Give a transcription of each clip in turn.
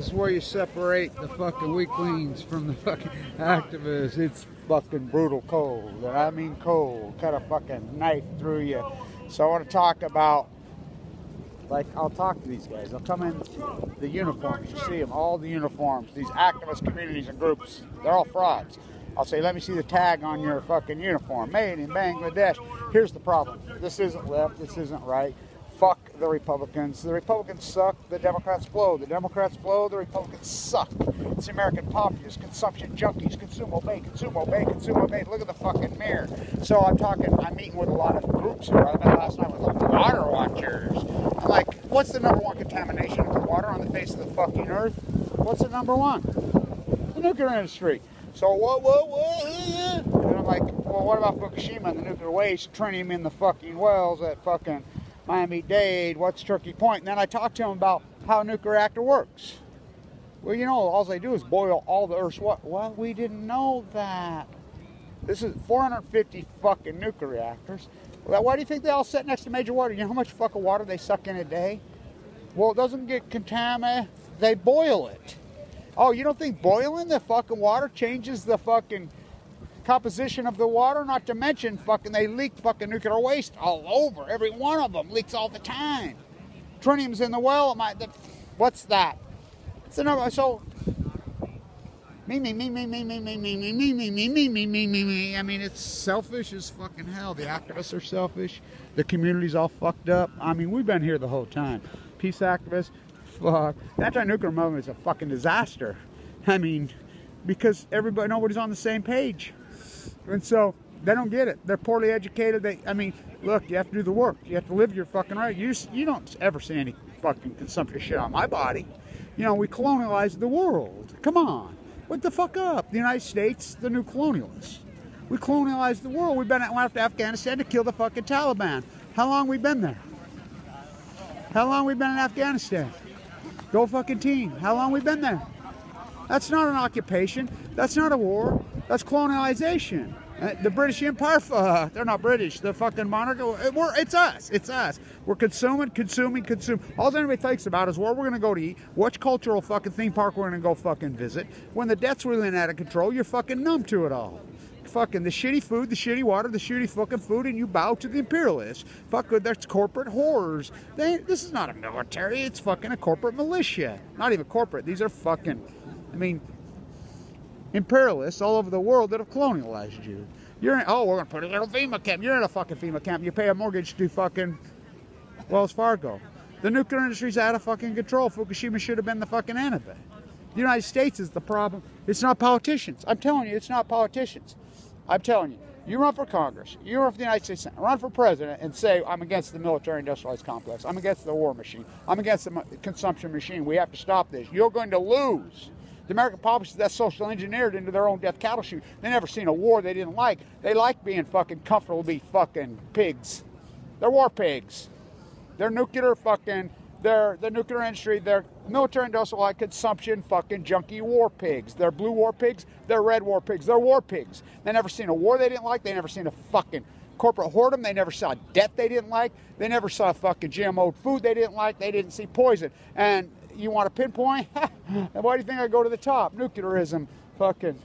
This is where you separate the fucking weaklings from the fucking activists. It's fucking brutal cold. And I mean cold. Cut a fucking knife through you. So I want to talk about, like, I'll talk to these guys. I'll come in the uniforms. You see them, all the uniforms. These activist communities and groups, they're all frauds. I'll say, let me see the tag on your fucking uniform. Made in Bangladesh. Here's the problem. This isn't left. This isn't right. Fuck the Republicans. The Republicans suck. The Democrats blow. The Democrats blow. The Republicans suck. It's the American populists, consumption junkies, consume, obey, consume, obey, consume, obey. Look at the fucking mirror. So I'm meeting with a lot of groups here. I met last night with the water watchers. I'm like, what's the number one contamination of the water on the face of the fucking earth? What's the number one? The nuclear industry. So what? And I'm like, well, what about Fukushima and the nuclear waste, trinium in the fucking wells at fucking Miami-Dade, what's Turkey Point? And then I talked to him about how a nuclear reactor works. Well, you know, all they do is boil all the Earth's water. Well, we didn't know that. This is 450 fucking nuclear reactors. Well, why do you think they all sit next to major water? You know how much fucking water they suck in a day? Well, it doesn't get contaminated. They boil it. Oh, you don't think boiling the fucking water changes the fucking composition of the water? Not to mention fucking they leak fucking nuclear waste all over. Every one of them leaks all the time. Trinium's in the well. What's that? It's another. So me. I mean, it's selfish as fucking hell. The activists are selfish. The community's all fucked up. I mean, we've been here the whole time. Peace activists. Fuck. The anti-nuclear movement is a fucking disaster. I mean, because nobody's on the same page. And so they don't get it. They're poorly educated. I mean, look, you have to do the work. You have to live your fucking right. You don't ever see any fucking consumptive shit on my body. You know, we colonialized the world. Come on. Wake the fuck up. The United States, the new colonialists. We colonialized the world. Went after Afghanistan to kill the fucking Taliban. How long we been there? How long we been in Afghanistan? Go fucking team. How long we been there? That's not an occupation. That's not a war. That's colonialization. The British Empire, they're not British. They're fucking monarch. It's us. It's us. We're consuming. All anybody thinks about is where we're going to go to eat, which cultural fucking theme park we're going to go fucking visit. When the debt's really out of control, you're fucking numb to it all. Fucking the shitty food, the shitty water, the shitty fucking food, and you bow to the imperialists. Fuck, that's corporate whores. This is not a military. It's fucking a corporate militia. Not even corporate. These are fucking, I mean, imperialists all over the world that have colonialized you. We're going to put a little FEMA camp. You're in a fucking FEMA camp. You pay a mortgage to fucking Wells Fargo. The nuclear industry's out of fucking control. Fukushima should have been the fucking end of it. The United States is the problem. It's not politicians. I'm telling you, it's not politicians. I'm telling you, you run for Congress, you run for the United States Senate, run for president and say, I'm against the military-industrialized complex. I'm against the war machine. I'm against the consumption machine. We have to stop this. You're going to lose. The American populace, that's social engineered into their own death cattle chute. They never seen a war they didn't like. They like being fucking comfortable to be fucking pigs. They're war pigs. They're nuclear fucking, they're the nuclear industry, they're military industrial consumption fucking junkie war pigs. They're blue war pigs, they're red war pigs, they're war pigs. They never seen a war they didn't like, they never seen a fucking corporate whoredom, they never saw debt they didn't like, they never saw fucking GMO food they didn't like, they didn't see poison. And you want to pinpoint? Why do you think I go to the top? Nuclearism, fucking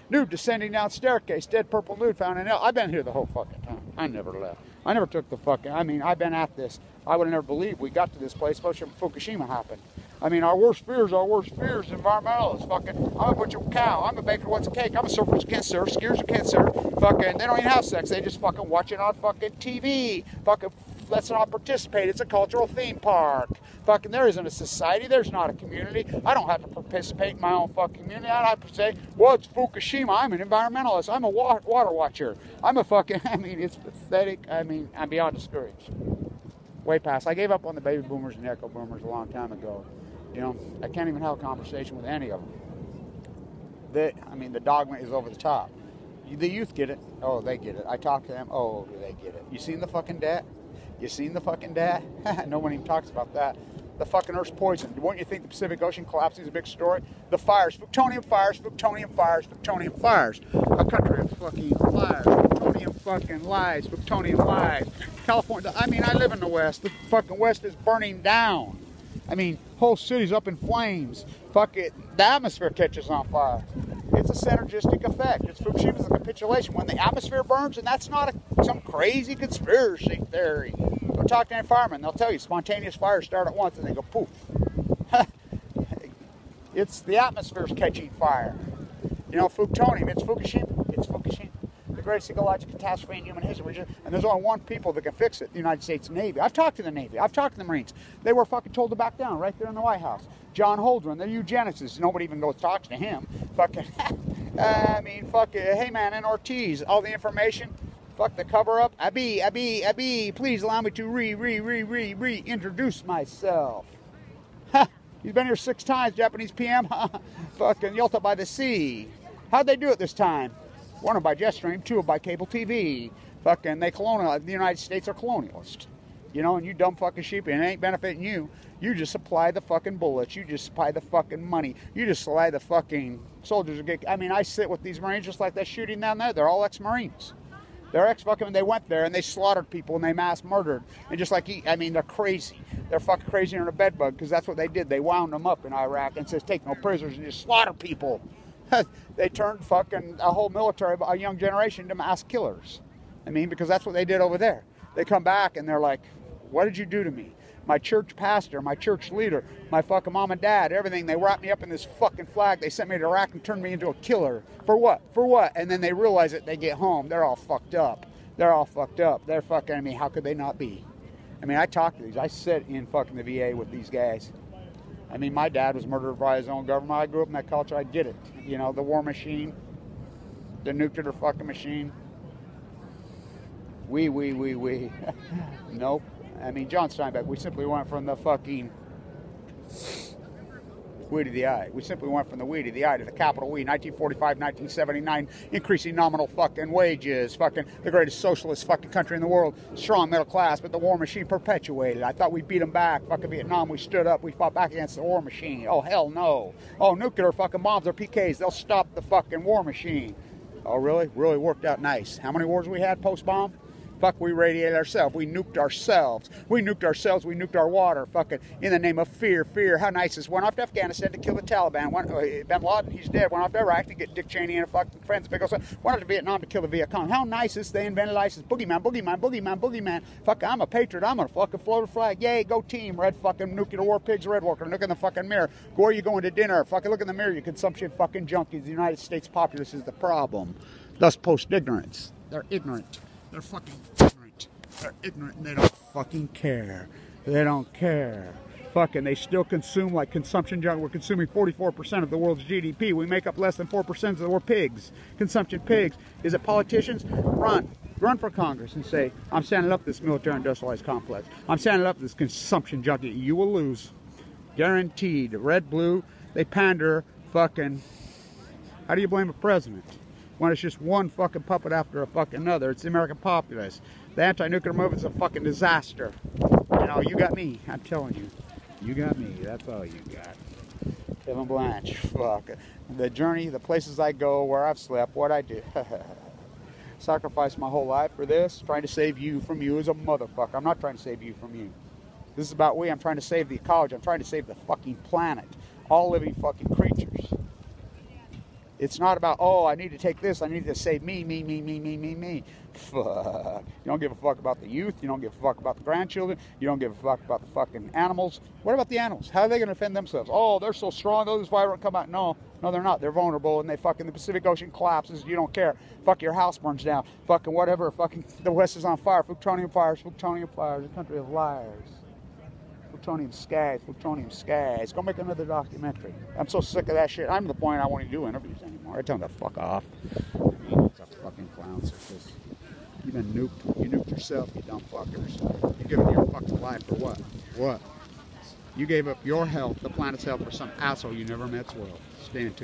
nude descending down staircase, dead purple nude found in hell. I've been here the whole fucking time. I never left. I never took the fucking, I mean, I've been at this. I would have never believed we got to this place, especially when Fukushima happened. I mean, our worst fears, environmentalists. Fucking, I'm a butcher cow. I'm a baker who wants a cake. I'm a surfer who can't surf. Skiers who can't surf. Fucking, they don't even have sex. They just fucking watch it on fucking TV. Fucking, let's not participate. It's a cultural theme park. Fucking, there isn't a society. There's not a community. I don't have to participate in my own fucking community. I don't have to say, well, it's Fukushima. I'm an environmentalist. I'm a water watcher. I'm a fucking, I mean, it's pathetic. I mean, I'm beyond discouraged. Way past. I gave up on the baby boomers and echo boomers a long time ago. You know, I can't even have a conversation with any of them. I mean, the dogma is over the top. The youth get it. Oh, they get it. I talk to them. Oh, do they get it? You seen the fucking debt? You seen the fucking debt? No one even talks about that. The fucking Earth's poisoned. Won't you think the Pacific Ocean collapsing is a big story? The fires. Fuktonium fires. Fuktonium fires. Fuktonium fires. A country of fucking lies. Fuktonium fucking lies. Fuktonium lies. California. I mean, I live in the West. The fucking West is burning down. I mean, whole city's up in flames. Fuck it, the atmosphere catches on fire. It's a synergistic effect. It's Fukushima's a capitulation. When the atmosphere burns, and that's not some crazy conspiracy theory. Go talk to any firemen, they'll tell you spontaneous fires start at once and they go poof. It's the atmosphere's catching fire. You know, Fuktonium, it's Fukushima. It's Fukushima. The greatest ecological catastrophe in human history. And there's only one people that can fix it, the United States Navy. I've talked to the Navy. I've talked to the Marines. They were fucking told to back down right there in the White House. John Holdren, the eugenicist. Nobody even goes talks to him. Fucking, I mean, fuck it. Hey man, and Ortiz, all the information. Fuck the cover up. Abi, please allow me to reintroduce myself. Ha! He's been here 6 times, Japanese PM. Fucking Yalta by the Sea. How'd they do it this time? 1 by jet stream, 2 by cable TV. Fucking they the United States are colonialist. You know, and you dumb fucking sheep, and it ain't benefiting you. You just supply the fucking bullets. You just supply the fucking money. You just supply the fucking soldiers. I mean, I sit with these Marines just like that shooting down there. They're all ex-Marines. They're ex-fucking, they went there and they slaughtered people and they mass murdered. And just like, I mean, they're crazy. They're fucking crazy in a bedbug because that's what they did. They wound them up in Iraq and says, take no prisoners and just slaughter people. They turned fucking a whole military, a young generation to mass killers. I mean, because that's what they did over there. They come back and they're like, what did you do to me? My church pastor, my church leader, my fucking mom and dad, everything. They wrapped me up in this fucking flag. They sent me to Iraq and turned me into a killer. For what? For what? And then they realize it. They get home. They're all fucked up. They're all fucked up. They're fucking, I mean, how could they not be? I mean, I talk to these. I sit in fucking the VA with these guys. I mean, my dad was murdered by his own government. I grew up in that culture. I did it. You know, the war machine, the nuclear fucking machine. We. Nope. I mean, John Steinbeck, we simply went from the fucking we to the I. We simply went from the we to the I to the capital we. 1945, 1979, increasing nominal fucking wages. Fucking the greatest socialist fucking country in the world. Strong middle class, but the war machine perpetuated. I thought we beat them back. Fucking Vietnam, we stood up. We fought back against the war machine. Oh, hell no. Oh, nuclear fucking bombs or PKs. They'll stop the fucking war machine. Oh, really? Really worked out nice. How many wars we had post-bomb? Fuck, we radiated ourselves. We nuked ourselves. We nuked ourselves. We nuked our water. Fucking in the name of fear. Fear. How nice is went off to Afghanistan to kill the Taliban. Bin Laden, he's dead. Went off to Iraq to get Dick Cheney and fucking friends. Went off to Vietnam to kill the Viet Cong. How nice is they invented ISIS. Boogeyman. Fuck, I'm a patriot. I'm gonna fucking float a flag. Yay, go team. Red fucking nuclear war pigs, red walker. Look in the fucking mirror. Go where you going to dinner. Fucking look in the mirror. You consumption fucking junkies. The United States populace is the problem. Thus post-ignorance. They're ignorant. They're fucking ignorant. They're ignorant and they don't fucking care. They don't care. Fucking, they still consume like consumption junk. We're consuming 44% of the world's GDP. We make up less than 4% of the world pigs. Consumption pigs. Is it politicians? Run. Run for Congress and say, I'm standing up to this military industrialized complex. I'm standing up to this consumption junkie. You will lose. Guaranteed. Red, blue, they pander. Fucking, how do you blame a president? When it's just one fucking puppet after a fucking another. It's the American populace. The anti-nuclear movement's a fucking disaster. You know, you got me. I'm telling you. You got me. That's all you got. Kevin Blanche. Fuck. The journey, the places I go, where I've slept, what I do. Sacrificed my whole life for this. Trying to save you from you as a motherfucker. I'm not trying to save you from you. This is about we. I'm trying to save the ecology. I'm trying to save the fucking planet. All living fucking creatures. It's not about, oh, I need to take this, I need to save me. Fuck. You don't give a fuck about the youth, you don't give a fuck about the grandchildren, you don't give a fuck about the fucking animals. What about the animals? How are they going to defend themselves? Oh, they're so strong, those fire won't come out. No, they're not. They're vulnerable, and they fucking, the Pacific Ocean collapses, you don't care. Fuck, your house burns down. Fucking whatever, fucking, the West is on fire. Fuktonium fires, a country of liars. Plutonium skies. Go make another documentary. I'm so sick of that shit. I'm to the point I won't even do interviews anymore. I tell them to fuck off. It's a fucking clown circus. You've been nuked. You nuked yourself, you dumb fuckers. You're giving your fucking life for what? What? You gave up your health, the planet's health, for some asshole you never met's world. Stay in tune.